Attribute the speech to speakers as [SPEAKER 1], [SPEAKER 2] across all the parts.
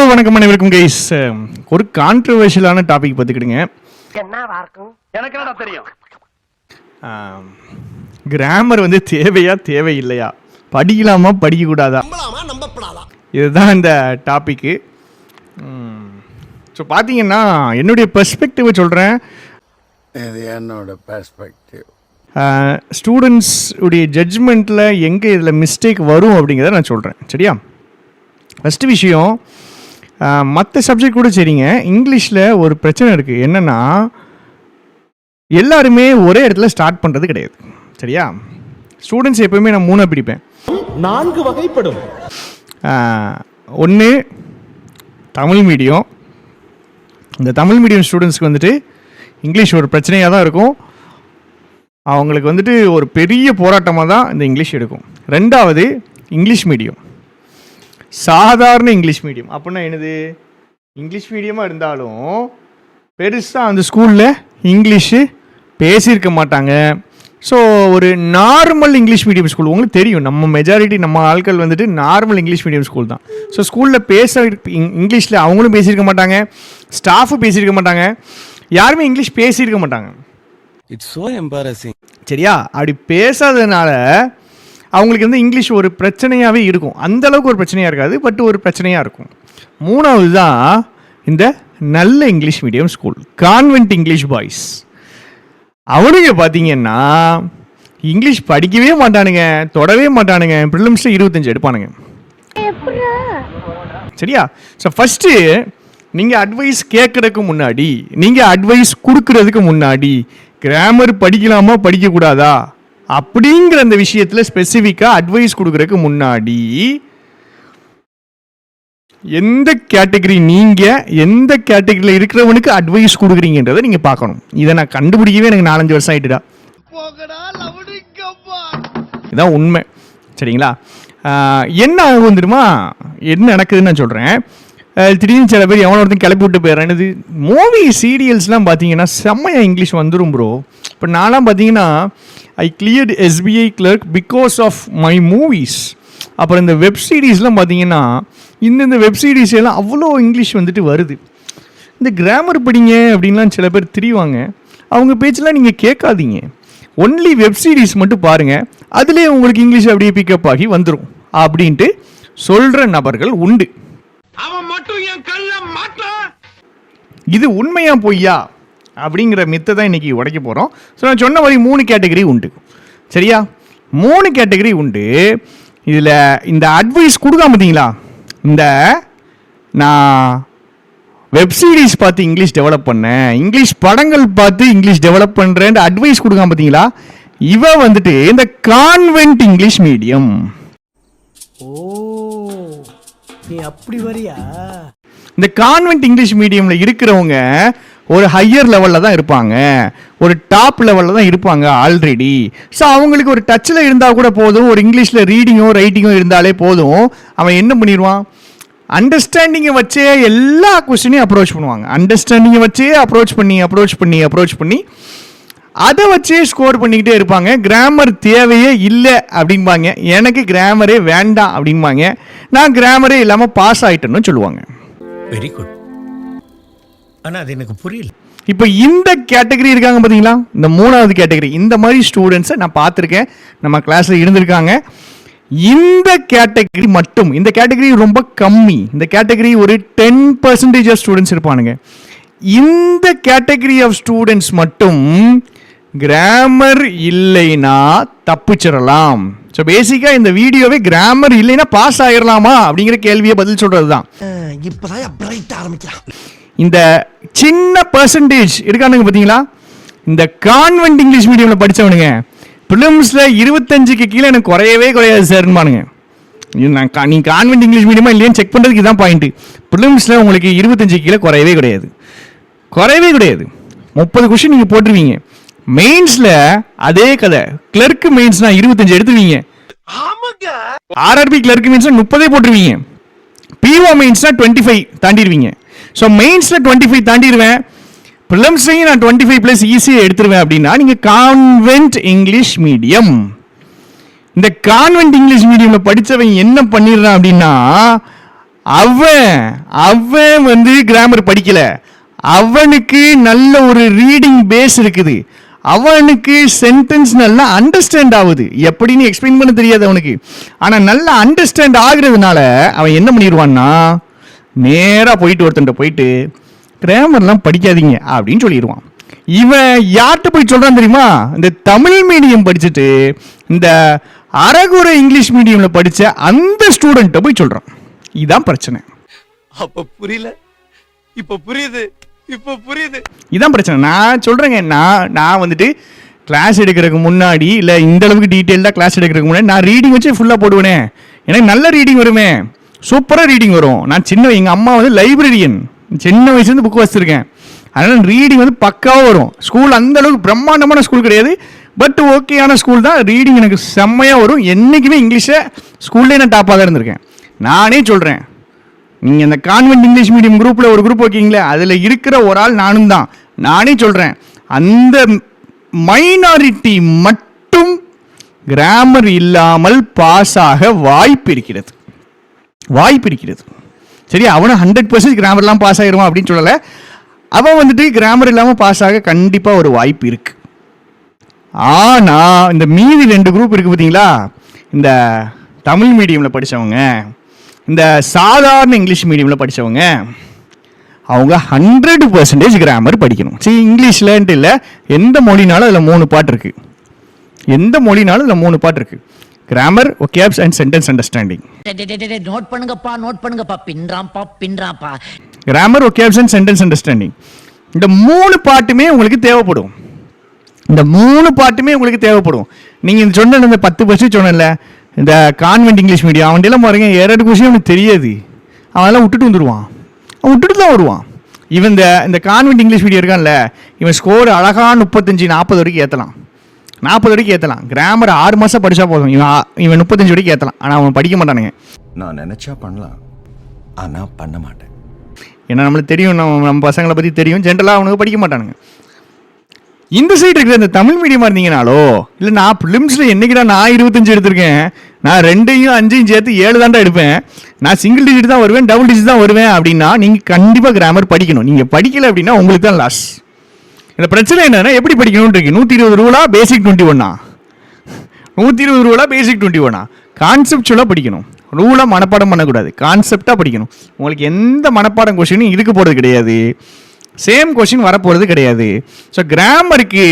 [SPEAKER 1] வணக்கம் அனைவருக்கும் கைஸ். ஒரு கான்ட்ரவர்ஷியலான டாபிக் பார்த்துக்கிடுங்க.
[SPEAKER 2] எனக்கு என்னடா தெரியும்?
[SPEAKER 1] கிராமர் வந்து தேவையா தேவையில்லையா, படிக்கலாமா படிக்கக்கூடாதா, இதுதான் இந்த டாப்பிக்கு. ஸோ பார்த்தீங்கன்னா என்னுடைய பெர்ஸ்பெக்டிவ் சொல்கிறேன்.
[SPEAKER 3] இது என்னோட பெர்ஸ்பெக்டிவ்.
[SPEAKER 1] ஸ்டூடெண்ட்ஸ் உடைய ஜட்ஜ்மெண்ட்டில் எங்கே இதில் மிஸ்டேக் வரும் அப்படிங்கிறத நான் சொல்கிறேன். சரியா? ஃபஸ்ட்டு விஷயம், மற்ற சப்ஜெக்ட் கூட சரிங்க, இங்கிலீஷில் ஒரு பிரச்சனை இருக்குது. என்னென்னா எல்லாருமே ஒரே இடத்துல ஸ்டார்ட் பண்ணுறது கிடையாது. சரியா? ஸ்டூடெண்ட்ஸ் எப்போயுமே நான் 3 பிடிப்பேன்.
[SPEAKER 4] 4 வகைப்படும்.
[SPEAKER 1] ஒன்று தமிழ் மீடியம். இந்த தமிழ் மீடியம் ஸ்டூடெண்ட்ஸ்க்கு வந்துட்டு இங்கிலீஷ் ஒரு பிரச்சனையாக தான் இருக்கும். அவங்களுக்கு வந்துட்டு ஒரு பெரிய போராட்டமாக தான் இந்த இங்கிலீஷ் எடுக்கும். ரெண்டாவது இங்கிலீஷ் மீடியம், சாதாரண இங்கிலீஷ் மீடியம். அப்படின்னா என்னது, இங்கிலீஷ் மீடியமாக இருந்தாலும் பெருசாக அந்த ஸ்கூலில் இங்கிலீஷு பேசியிருக்க மாட்டாங்க. ஸோ ஒரு நார்மல் இங்கிலீஷ் மீடியம் ஸ்கூல், உங்களுக்கு தெரியும் நம்ம மெஜாரிட்டி நம்ம ஆட்கள் வந்துட்டு நார்மல் இங்கிலீஷ் மீடியம் ஸ்கூல் தான். ஸோ ஸ்கூலில் இங்கிலீஷில் அவங்களும் பேசியிருக்க மாட்டாங்க, ஸ்டாஃபும் பேசியிருக்க மாட்டாங்க, யாருமே இங்கிலீஷ் பேசியிருக்க மாட்டாங்க.
[SPEAKER 4] It's so embarrassing.
[SPEAKER 1] சரியா? அப்படி பேசாததுனால அவங்களுக்கு வந்து இங்கிலீஷ் ஒரு பிரச்சனையாகவே இருக்கும். அந்தளவுக்கு ஒரு பிரச்சனையாக இருக்காது, பட் ஒரு பிரச்சனையாக இருக்கும். மூணாவது தான் இந்த நல்ல English medium school, convent English boys. அவனுங்க பார்த்தீங்கன்னா இங்கிலீஷ் படிக்கவே மாட்டானுங்க, தொடவே மாட்டானுங்க. ப்ரிலிம்ஸில் 25 எடுப்பானுங்க. சரியா? ஸோ ஃபஸ்ட்டு நீங்கள் அட்வைஸ் கேட்குறதுக்கு முன்னாடி, நீங்கள் அட்வைஸ் கொடுக்கறதுக்கு முன்னாடி கிராமர் படிக்கலாமா படிக்கக்கூடாதா அப்படிங்கிற அந்த விஷயத்தில் ஸ்பெசிஃபிக்காக அட்வைஸ் கொடுக்குறதுக்கு முன்னாடி எந்த கேட்டகரி, நீங்கள் எந்த கேட்டகரியில் இருக்கிறவனுக்கு அட்வைஸ் கொடுக்குறீங்கன்றதை நீங்கள் பார்க்கணும். இதை நான் கண்டுபிடிக்கவே எனக்கு 4-5 வருஷம் ஆகிட்டுடா. இதுதான் உண்மை. சரிங்களா? என்ன ஆகும் தெரியுமா, என்ன நடக்குதுன்னு நான் சொல்கிறேன். திடீர்னு சில பேர் எவனோ ஒருத்தன் கிளப்பி விட்டு போயிடுறேன். இது மூவி சீரியல்ஸ்லாம் பார்த்தீங்கன்னா செம்மையாக இங்கிலீஷ் வந்துடும் ப்ரோ. இப்போ நான்லாம் பார்த்தீங்கன்னா I cleared SBI clerk because of my movies. அப்புறம் இந்த வெப் சீரிஸ்லாம் பார்த்தீங்கன்னா இந்த வெப் சீரிஸ் எல்லாம் அவ்வளோ இங்கிலீஷ் வந்துட்டு வருது. இந்த கிராமர் படிங்க அப்படின்லாம் சில பேர் திரிவாங்க. அவங்க பேச்செலாம் நீங்கள் கேட்காதீங்க, ஒன்லி வெப் சீரிஸ் மட்டும் பாருங்கள், அதுலேயே உங்களுக்கு இங்கிலீஷ் அப்படியே பிக்கப் ஆகி வந்துடும் அப்படின்ட்டு சொல்கிற நபர்கள் உண்டு. இது உண்மையா பொய்யா அப்படிங்கிற மித்தை தான் இன்னைக்கு உடைக்க போகிறோம். ஸோ நான் சொன்ன மாதிரி 3 கேட்டகரி உண்டு. சரியா? 3 கேட்டகரி உண்டு. இதில் இந்த அட்வைஸ் கொடுக்காம பார்த்தீங்களா, இந்த நான் வெப் சீரிஸ் பார்த்து இங்கிலீஷ் டெவலப் பண்ணேன், இங்கிலீஷ் படங்கள் பார்த்து இங்கிலீஷ் டெவலப் பண்ணுறேன் அட்வைஸ் கொடுக்காம பார்த்தீங்களா, இவ வந்துட்டு இந்த கான்வென்ட் இங்கிலீஷ் மீடியம்.
[SPEAKER 5] ஓ, நீ அப்படி வரியா?
[SPEAKER 1] இந்த கான்வென்ட் இங்கிலீஷ் மீடியமில் இருக்கிறவங்க ஒரு ஹையர் லெவலில் தான் இருப்பாங்க, ஒரு டாப் லெவலில் தான் இருப்பாங்க ஆல்ரெடி. ஸோ அவங்களுக்கு ஒரு டச்சில் இருந்தால் கூட போதும், ஒரு இங்கிலீஷில் ரீடிங்கோ ரைட்டிங்கோ இருந்தாலே போதும், அவன் என்ன பண்ணிடுவான், அண்டர்ஸ்டாண்டிங்கை வச்சே எல்லா கொஸ்டினையும் அப்ரோச் பண்ணுவாங்க. அண்டர்ஸ்டாண்டிங்கை வச்சே அப்ரோச் பண்ணி அதை வச்சே ஸ்கோர் பண்ணிக்கிட்டே இருப்பாங்க. கிராமர் தேவையே இல்லை அப்படின்பாங்க, எனக்கு கிராமரே வேண்டாம் அப்படின்பாங்க, நான் கிராமரே இல்லாமல் பாஸ் ஆகிட்டேன்னு சொல்லுவாங்க.
[SPEAKER 5] Very good. ஆனால் அது எனக்கு புரியல.
[SPEAKER 1] இப்போ இந்த கேட்டகரி இருக்காங்க பார்த்தீங்களா, இந்த 3வது கேட்டகரி, இந்த மாதிரி ஸ்டூடெண்ட்ஸை நான் பார்த்துருக்கேன், நம்ம கிளாஸில் இருந்திருக்காங்க. இந்த கேட்டகரி மட்டும், இந்த கேட்டகரி ரொம்ப கம்மி, இந்த கேட்டகரி ஒரு 10% ஆஃப் ஸ்டூடெண்ட்ஸ் இருப்பானுங்க. இந்த கேட்டகரி ஆஃப் ஸ்டூடெண்ட்ஸ் மட்டும் கிராமர் இல்லைன்னா தப்பிச்சிடலாம். ஸோ பேசிக்காக இந்த வீடியோவே கிராமர் இல்லைன்னா பாஸ் ஆகிடலாமா அப்படிங்கிற கேள்வியை பதில் சொல்கிறது தான். இந்த சின்ன பர்சன்டேஜ் இருக்கானுங்க பார்த்தீங்களா, இந்த கான்வென்ட் இங்கிலீஷ் மீடியமில் படித்தவனுங்க ப்ரிலிம்ஸில் 25க்கு கீழே எனக்கு குறையாது சார்பானுங்க. நீ கான்வென்ட் இங்கிலீஷ் மீடியமாக இல்லையான்னு செக் பண்ணுறதுக்கு இதுதான் பாயிண்ட்டு. ப்ரிலிம்ஸில் உங்களுக்கு 25 கீழே குறையவே கிடையாது. 30 கொஸ்டின் நீங்கள் போட்டுருவீங்க. மெயின்ஸில் அதே கதை, கிளர்க்கு மெயின்ஸ்னா 25 எடுத்துவீங்க, RRB கிளர்க்கு மெயின்ஸ்னா 30 போட்டுருவீங்க, PO மெயின்ஸ்னா 25 தாண்டிடுவீங்க. ஸோ மெயின்ஸில் 25 தாண்டிடுவேன், ப்ரிலிம்ஸ்லையும் நான் 25+ ஈஸியாக எடுத்துருவேன். அப்படின்னா நீங்கள் கான்வென்ட் இங்கிலீஷ் மீடியம். இந்த கான்வென்ட் இங்கிலீஷ் மீடியமில் படித்தவன் என்ன பண்ணிடுறான் அப்படின்னா, அவன் வந்து கிராமர் படிக்கல, அவனுக்கு நல்ல ஒரு ரீடிங் பேஸ் இருக்குது, அவனுக்கு சென்டென்ஸ் நல்லா அண்டர்ஸ்டாண்ட் ஆகுது. எப்படின்னு எக்ஸ்பிளைன் பண்ண தெரியாது அவனுக்கு. ஆனால் நல்லா அண்டர்ஸ்டாண்ட் ஆகுறதுனால அவன் என்ன பண்ணிடுவான்னா, நேராக போயிட்டு ஒருத்தன்ட்ட போயிட்டு கிராமர்லாம் படிக்காதீங்க அப்படின்னு சொல்லிடுவான். இவன் யார்கிட்ட போய் சொல்கிறான் தெரியுமா? இந்த தமிழ் மீடியம் படிச்சுட்டு இந்த அரைகுறை இங்கிலீஷ் மீடியமில் படித்த அந்த ஸ்டூடெண்ட்டை போய் சொல்கிறான். இதுதான் பிரச்சனை.
[SPEAKER 4] அப்ப புரியல, இப்ப புரியுது, இப்ப புரியுது.
[SPEAKER 1] இதான் பிரச்சனை. நான் சொல்கிறேங்க, நான் வந்துட்டு கிளாஸ் எடுக்கிறதுக்கு முன்னாடி இல்லை இந்த அளவுக்கு டீட்டெயில்டாக கிளாஸ் எடுக்கிறதுக்கு முன்னாடி நான் ரீடிங் வச்சு ஃபுல்லாக போடுவேனே. எனக்கு நல்ல ரீடிங் வருமே, சூப்பராக ரீடிங் வரும். நான் எங்கள் அம்மா வந்து லைப்ரரியன், சின்ன வயசுலேருந்து புக் வச்சுருக்கேன். அதனால் ரீடிங் வந்து பக்காவாக வரும். ஸ்கூல் அந்தளவுக்கு பிரம்மாண்டமான ஸ்கூல் கிடையாது, பட் ஓகேயான ஸ்கூல் தான். ரீடிங் எனக்கு செம்மையாக வரும். என்றைக்குமே இங்கிலீஷை ஸ்கூல்லே நான் டாப்பாக தான் இருந்திருக்கேன். நானே சொல்கிறேன், நீங்கள் இந்த கான்வென்ட் இங்கிலீஷ் மீடியம் குரூப்பில் ஒரு குரூப் வைக்கிங்களே, அதில் இருக்கிற ஒரு ஆள் நானும் தான். நானே சொல்கிறேன், அந்த மைனாரிட்டி மட்டும் கிராமர் இல்லாமல் பாஸ் ஆக வாய்ப்பு இருக்கிறது. சரி, அவனும் 100% கிராமர்லாம் பாஸ் ஆகிடுவான் அப்படின்னு சொல்லலை. அவன் வந்துட்டு கிராமர் இல்லாமல் பாஸ் ஆக கண்டிப்பாக ஒரு வாய்ப்பு இருக்குது. ஆனால் இந்த மீதி 2 குரூப் இருக்குது பார்த்தீங்களா, இந்த தமிழ் மீடியமில் படித்தவங்க, இந்த சாதாரண இங்கிலீஷ் மீடியமில் படித்தவங்க, அவங்க 100% கிராமர் படிக்கணும். சரி, இங்கிலீஷ்லன்ட்டு இல்லை, எந்த மொழினாலும் அதில் 3 பார்ட் இருக்குது. Grammar, vocabs and sentence understanding.
[SPEAKER 6] Note பண்ணுங்கப்பா, பின்றாம்பா.
[SPEAKER 1] Grammar, vocabs and sentence understanding, இந்த 3 பார்ட்டுமே உங்களுக்கு தேவைப்படும். நீங்கள் சொன்ன இந்த 10% சொன்னல, இந்த கான்வென்ட் இங்கிலீஷ் மீடியம், அவன்டெல்லாம் பாருங்க 2 கொஸ்டின் அவனுக்கு தெரியாது. அவனெல்லாம் விட்டுட்டு தான் வருவான். இவன் இந்த கான்வென்ட் இங்கிலீஷ் மீடியம் இருக்கான்ல, இவன் ஸ்கோர் அழகாக 35-40 வரைக்கும் ஏற்றலாம். 40 வரைக்கும் ஏற்றலாம். கிராமர் 6 மாதம் படித்தா போதும், இவன் 35 வரைக்கும் ஏற்றலாம். ஆனால் அவன் படிக்க மாட்டானுங்க.
[SPEAKER 7] நான் நினைச்சா பண்ணலாம், ஆனா பண்ண மாட்டேன்.
[SPEAKER 1] ஏன்னா நம்மளுக்கு தெரியும், நம்ம பசங்களை பற்றி தெரியும், ஜென்ரலாக அவனுக்கு படிக்க மாட்டானுங்க. இந்த சைடு இருக்கிற இந்த தமிழ் மீடியமாக இருந்தீங்கனாலோ, இல்லை நான் ப்ரிலிம்ஸில் என்றைக்கிடா நான் 25 எடுத்திருக்கேன், நான் 2யும் 5யும் சேர்த்து 7 தாண்டா எடுப்பேன், நான் சிங்கிள் டிஜிட் தான் வருவேன், டபுள் டிஜிட் தான் வருவேன் அப்படின்னா நீங்கள் கண்டிப்பாக கிராமர் படிக்கணும். நீங்கள் படிக்கலை அப்படின்னா உங்களுக்கு தான் லாஸ். இந்த பிரச்சனை என்னன்னா, எப்படி படிக்கணும்னு இருக்கு. 120 ரூலா பேசிக் 21, 120 ரூலா பேசிக் 21. கான்செப்டுவலாக படிக்கணும். ரூலாக மனப்பாடம் பண்ணக்கூடாது, கான்செப்டாக படிக்கணும். உங்களுக்கு எந்த மனப்பாடம் கொஸ்டினும் இதுக்கு போகிறது கிடையாது, சேம் கொஸ்டின் வரப்போகிறது கிடையாது. ஸோ கிராமருக்கு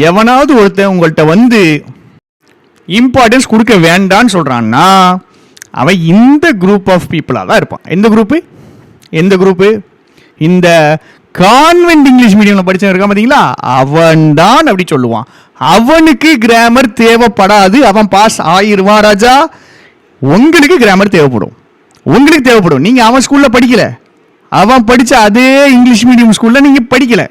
[SPEAKER 1] எவனாவது ஒருத்தன் உங்கள்கிட்ட வந்து இம்பார்ட்டன்ஸ் கொடுக்க வேண்டான்னு சொல்கிறான்னா அவன் இந்த குரூப் ஆஃப் பீப்புளாக தான் இருப்பான். எந்த குரூப்பு? இந்த கான்வென்ட் இங்கிலீஷ் மீடியமில் படித்தவன் இருக்கான் பார்த்தீங்களா, அவன் தான் அப்படி சொல்லுவான். அவனுக்கு கிராமர் தேவைப்படாது, அவன் பாஸ் ஆயிடுவான் ராஜா. உங்களுக்கு கிராமர் தேவைப்படும். நீங்கள் அவன் ஸ்கூலில் படிக்கலை, அவன் படித்த அதே இங்கிலீஷ் மீடியம் ஸ்கூலில் நீங்கள் படிக்கலை,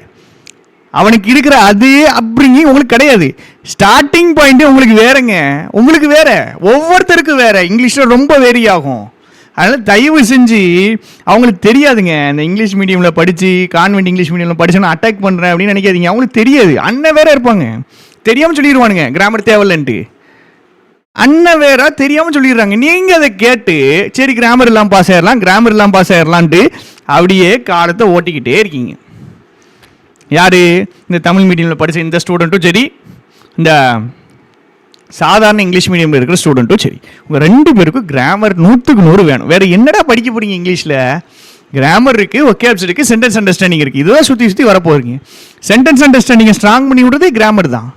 [SPEAKER 1] அவனுக்கு இருக்கிற அதே அப்ரிங்கிங் உங்களுக்கு கிடையாது. ஸ்டார்டிங் பாயிண்ட்டு உங்களுக்கு வேற, ஒவ்வொருத்தருக்கும் வேற. இங்கிலீஷில் ரொம்ப வேரி ஆகும். அதனால் தயவு செஞ்சு அவங்களுக்கு தெரியாதுங்க. இந்த இங்கிலீஷ் மீடியமில் படித்து கான்வென்ட் இங்கிலீஷ் மீடியமில் படித்து நான் அட்டாக் பண்ணுறேன் அப்படின்னு நினைக்காதீங்க. அவங்களுக்கு தெரியாது. அண்ணன் வேற இருப்பாங்க, தெரியாமல் சொல்லிடுவானுங்க கிராமர் தேவையில்லைன்ட்டு. அண்ணன் வேற தெரியாமல் சொல்லிடுறாங்க. நீங்கள் அதை கேட்டு சரி கிராமர் இல்லாமல் பாஸ் ஆயிடலான்ட்டு அப்படியே காலத்தை ஓட்டிக்கிட்டே இருக்கீங்க. யார்? இந்த தமிழ் மீடியமில் படித்த இந்த ஸ்டூடெண்ட்டும் சரி, இந்த சாதாரண இங்கிலீஷ் மீடியமில் இருக்கிற ஸ்டூடெண்ட்டும் சரி, உங்கள் 2 பேருக்கும் கிராமர் 100க்கு 100 வேணும். வேறு என்னடா படிக்க போகிறீங்க? இங்கிலீஷில் கிராமர் இருக்குது, ஒகேப்ஸ் இருக்குது, சென்டென்ஸ் அண்டர்ஸ்டாண்டிங் இருக்குது. இதுதான் சுற்றி வரப்போகிறீங்க. சென்டென்ஸ் அண்டர்ஸ்டாண்டிங்கை ஸ்ட்ராங் பண்ணி விடுறது கிராமர் தான்.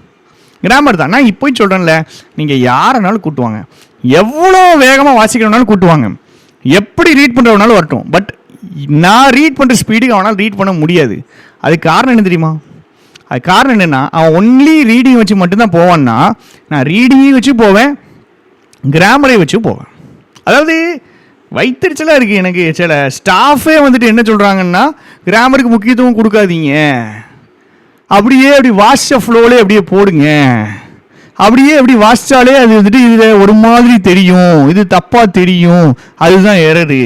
[SPEAKER 1] நான் இப்போ சொல்கிறேன்ல, நீங்கள் யாரனாலும் கூட்டுவாங்க, எவ்வளோ வேகமாக வாசிக்கிறவனாலும் கூட்டுவாங்க, எப்படி ரீட் பண்ணுறவனாலும் வரட்டும். பட் நான் ரீட் பண்ணுற ஸ்பீடுக்கு அவனால் ரீட் பண்ண முடியாது. அதுக்கு காரணம் என்ன தெரியுமா? அது காரணம் என்னென்னா, அவன் ஒன்லி ரீடிங் வச்சு மட்டும்தான் போவான்னா, நான் ரீடிங்கையும் வச்சு போவேன், கிராமரையும் வச்சு போவேன். அதாவது வைத்தறிச்சலாக இருக்குது எனக்கு. சில ஸ்டாஃபே வந்துட்டு என்ன சொல்கிறாங்கன்னா, கிராமருக்கு முக்கியத்துவம் கொடுக்காதீங்க, அப்படியே வாட்ஸ்அ ஃப்ளோலே அப்படியே போடுங்க, அப்படி வாசித்தாலே அது வந்துட்டு இதில் ஒரு மாதிரி தெரியும், இது தப்பாக தெரியும், அதுதான் எரரு.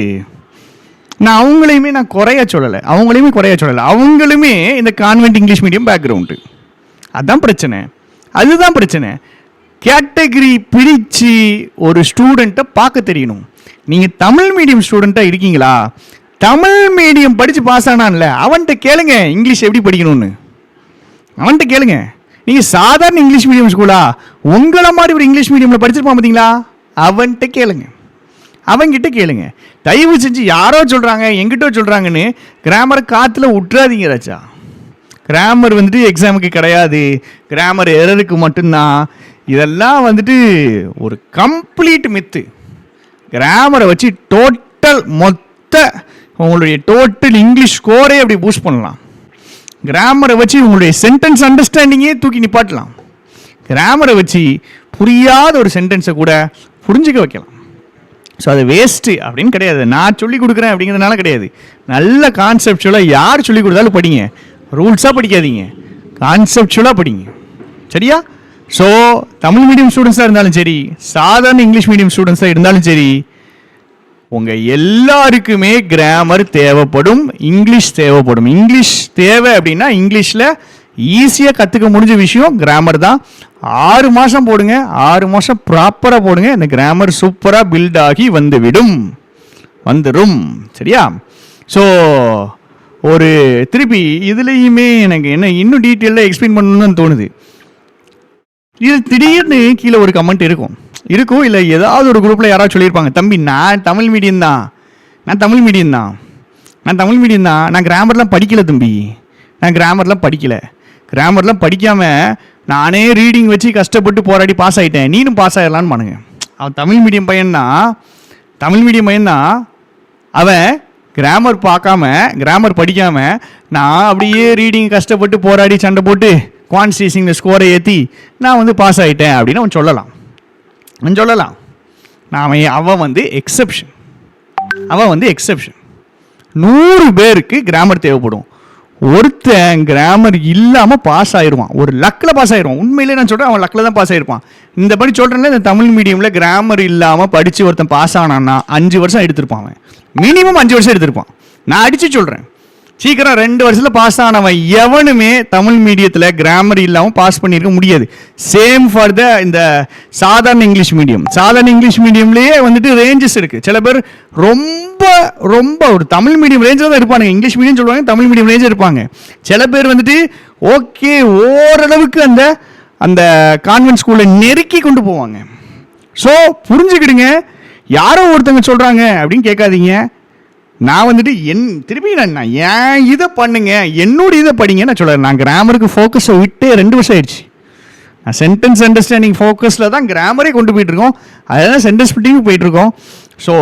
[SPEAKER 1] நான் அவங்களையுமே குறைய சொல்லலை, அவங்களுமே இந்த கான்வென்ட் இங்கிலீஷ் மீடியம் பேக்ரவுண்டு. அதுதான் பிரச்சனை. கேட்டகரி பிரித்து ஒரு ஸ்டூடெண்ட்டை பார்க்க தெரியணும். நீங்கள் தமிழ் மீடியம் ஸ்டூடெண்ட்டாக இருக்கீங்களா? தமிழ் மீடியம் படித்து பாஸ் ஆனான்ல, அவன்கிட்ட கேளுங்க இங்கிலீஷ் எப்படி படிக்கணும்னு. அவன்கிட்ட கேளுங்க. நீங்கள் சாதாரண இங்கிலீஷ் மீடியம் ஸ்கூலா, உங்களை மாதிரி ஒரு இங்கிலீஷ் மீடியமில் படிச்சிருப்பான் பார்த்தீங்களா, அவன்கிட்ட கேளுங்க. அவங்கிட்ட கேளுங்க. தயவு செஞ்சு யாரோ சொல்கிறாங்க எங்கிட்ட சொல்கிறாங்கன்னு கிராமரை காற்றுல விட்டுறாதீங்க ராஜா. கிராமர் வந்துட்டு எக்ஸாமுக்கு கிடையாது, கிராமர் எரருக்கு மட்டும்தான். இதெல்லாம் வந்துட்டு ஒரு கம்ப்ளீட் மித்து. கிராமரை வச்சு மொத்த உங்களுடைய டோட்டல் இங்கிலீஷ் ஸ்கோரே அப்படி பூஸ்ட் பண்ணலாம். கிராமரை வச்சு உங்களுடைய சென்டென்ஸ் அண்டர்ஸ்டாண்டிங்கே தூக்கி நிப்பாட்டலாம். கிராமரை வச்சு புரியாத ஒரு சென்டென்ஸை கூட புரிஞ்சுக்க வைக்கலாம். ஸோ அது வேஸ்ட்டு அப்படின்னு கிடையாது. நான் சொல்லிக் கொடுக்குறேன் அப்படிங்கிறதுனால கிடையாது. நல்ல கான்செப்டுவலாக யார் சொல்லிக் கொடுத்தாலும் படிங்க. ரூல்ஸாக படிக்காதீங்க, கான்செப்டுவலாக படிங்க. சரியா? ஸோ தமிழ் மீடியம் ஸ்டூடெண்ட்ஸாக இருந்தாலும் சரி, சாதாரண இங்கிலீஷ் மீடியம் ஸ்டூடெண்ட்ஸாக இருந்தாலும் சரி, உங்கள் எல்லாருக்குமே கிராமர் தேவைப்படும், இங்கிலீஷ் தேவைப்படும். இங்கிலீஷ் தேவை அப்படின்னா இங்கிலீஷில் ஈஸியாக கற்றுக்க முடிஞ்ச விஷயம் கிராமர் தான். 6 மாதம் போடுங்க, 6 மாதம் ப்ராப்பராக போடுங்க, இந்த கிராமர் சூப்பராக பில்ட் ஆகி வந்துடும். சரியா? ஸோ ஒரு திருப்பி இதுலேயுமே எனக்கு என்ன இன்னும் டீட்டெயிலாக எக்ஸ்பிளைன் பண்ணணும்னு தோணுது. இது திடீர்னு கீழே ஒரு கமெண்ட் இருக்கும் இல்லை ஏதாவது ஒரு குரூப்பில் யாராவது சொல்லியிருப்பாங்க, தம்பி நான் தமிழ் மீடியம் தான், நான் தமிழ் மீடியம் தான், நான் கிராமர்லாம் படிக்கலை தம்பி, நான் கிராமர்லாம் படிக்காமல் நானே ரீடிங் வச்சு கஷ்டப்பட்டு போராடி பாஸ் ஆகிட்டேன், நீனும் பாஸ் ஆகிடலான்னு பானுங்க. அவன் தமிழ் மீடியம் பையன்தான் அவன் கிராமர் படிக்காமல் நான் அப்படியே ரீடிங் கஷ்டப்பட்டு போராடி சண்டை போட்டு குவான்டிட்டிஸிங் ஸ்கோரை ஏற்றி நான் வந்து பாஸ் ஆகிட்டேன் அப்படின்னு அவன் சொல்லலாம். அவன் வந்து எக்ஸெப்ஷன். 100 பேருக்கு கிராமர் தேவைப்படும். ஒருத்தன் கிராமர் இல்லாமல் பாஸ் ஆயிடுவான், ஒரு லக்கில் பாஸ் ஆயிடுவான். உண்மையிலே நான் சொல்கிறேன், அவன் லக்கில் தான் பாஸ் ஆகிருப்பான். இந்த படி சொல்கிறேன்ல, இந்த தமிழ் மீடியமில் கிராமர் இல்லாமல் படித்து ஒருத்தன் பாஸ் ஆனான்னா 5 வருஷம் எடுத்திருப்பான். அவன் மினிமம் 5 வருஷம் எடுத்திருப்பான். நான் அடித்து சொல்கிறேன், சீக்கிரம் 2 வருஷத்தில் பாஸ் ஆனவன் எவனுமே தமிழ் மீடியத்தில் கிராமர் இல்லாமல் பாஸ் பண்ணியிருக்க முடியாது. சேம் ஃபார் இந்த சாதாரண இங்கிலீஷ் மீடியம்லேயே வந்துட்டு ரேஞ்சஸ் இருக்குது. சில பேர் ரொம்ப ஒரு தமிழ் மீடியம் ரேஞ்சில் தான் இருப்பாங்க, இங்கிலீஷ் மீடியம் சொல்லுவாங்க, தமிழ் மீடியம் ரேஞ்சில் இருப்பாங்க. சில பேர் வந்துட்டு ஓகே ஓரளவுக்கு அந்த கான்வென்ட் ஸ்கூலில் நெருக்கி கொண்டு போவாங்க. ஸோ புரிஞ்சுக்கிடுங்க, யாரோ ஒருத்தங்க சொல்கிறாங்க அப்படின்னு கேட்காதீங்க. நான் வந்துட்டு திருப்பி நான் ஏன் இதை பண்ணுங்க, என்னோட இதை படிங்க நான் சொல்கிறேன். நான் கிராமருக்கு ஃபோக்கஸை விட்டு 2 வருஷம் ஆயிடுச்சு. நான் சென்டென்ஸ் அண்டர்ஸ்டாண்டிங் ஃபோக்கஸில் தான் கிராமரே கொண்டு போயிட்டுருக்கோம், அதுதான் சென்டென்ஸ் ஸ்பிட்டிங்கும் போயிட்டுருக்கோம். ஸோ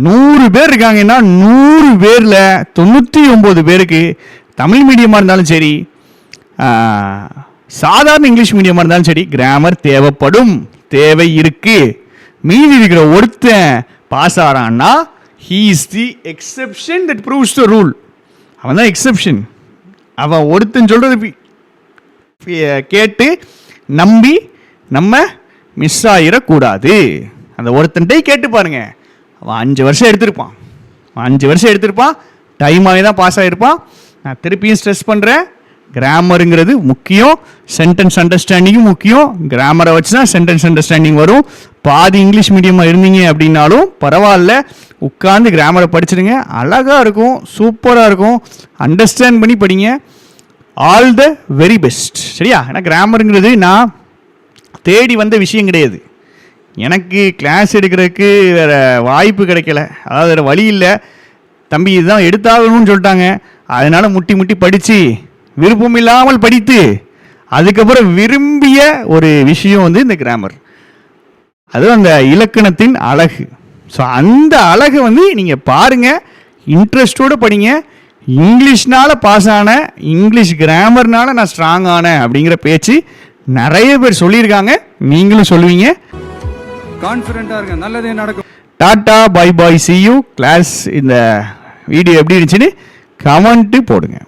[SPEAKER 1] 100 பேர் இருக்காங்கன்னா 100 பேரில் 99 பேருக்கு தமிழ் மீடியமாக இருந்தாலும் சரி, சாதாரண இங்கிலீஷ் மீடியமாக இருந்தாலும் சரி, கிராமர் தேவை இருக்குது. மீதி இருக்கிற ஒருத்தன் pass ஆகிறான்னா he is the exception that proves the rule. அவன் தான் எக்ஸெப்ஷன். அவன் ஒருத்தன் சொல்கிறது கேட்டு நம்பி நம்ம மிஸ் ஆகிடக்கூடாது. அந்த ஒருத்தன்ட்டே கேட்டு பாருங்க, அவன் 5 வருஷம் எடுத்திருப்பான், டைம் ஆகி தான் பாஸ் ஆகிருப்பான். நான் திருப்பியும் ஸ்ட்ரெஸ் பண்ணுறேன், கிராமருங்கிறது முக்கியம், சென்டென்ஸ் அண்டர்ஸ்டாண்டிங்கும் முக்கியம். கிராமரை வச்சு தான் சென்டென்ஸ் அண்டர்ஸ்டாண்டிங் வரும். பாதி இங்கிலீஷ் மீடியமாக இருந்தீங்க அப்படின்னாலும் பரவாயில்ல, உட்காந்து கிராமரை படிச்சிடுங்க, அழகாக இருக்கும், சூப்பராக இருக்கும். அண்டர்ஸ்டாண்ட் பண்ணி படிங்க. All the very best. சரியா? ஏன்னா கிராமருங்கிறது நான் தேடி வந்த விஷயம் கிடையாது. எனக்கு கிளாஸ் எடுக்கிறதுக்கு வேறு வாய்ப்பு கிடைக்கல, அதாவது வேறு வழி இல்லை. தம்பி இதுதான் எடுத்தாகணும்னு சொல்லிட்டாங்க, அதனால் முட்டி படித்து விருப்பம் இல்லாமல் படித்து அதுக்கப்புறம் விரும்பிய ஒரு விஷயம் வந்து இந்த கிராமர். அது அந்த இலக்கணத்தின் அழகு. ஸோ அந்த அழகை வந்து நீங்கள் பாருங்கள், இன்ட்ரெஸ்டோடு படிங்க. இங்கிலீஷ்னால் பாஸ் ஆன, இங்கிலீஷ் கிராமர்னால நான் ஸ்ட்ராங் ஆனேன் அப்படிங்கிற பேச்சு நிறைய பேர் சொல்லியிருக்காங்க, நீங்களும் சொல்லுவீங்க.
[SPEAKER 8] கான்ஃபிடென்ட்டாக இருங்க, நல்லதே நடக்கும்.
[SPEAKER 1] டாட்டா, bye bye, see you. Class இந்த வீடியோ எப்படி இருந்துச்சுன்னு கமெண்ட்டு போடுங்க.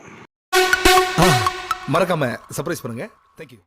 [SPEAKER 4] மறக்காம சர்ப்ரைஸ் பண்ணுங்க. தேங்க்யூ.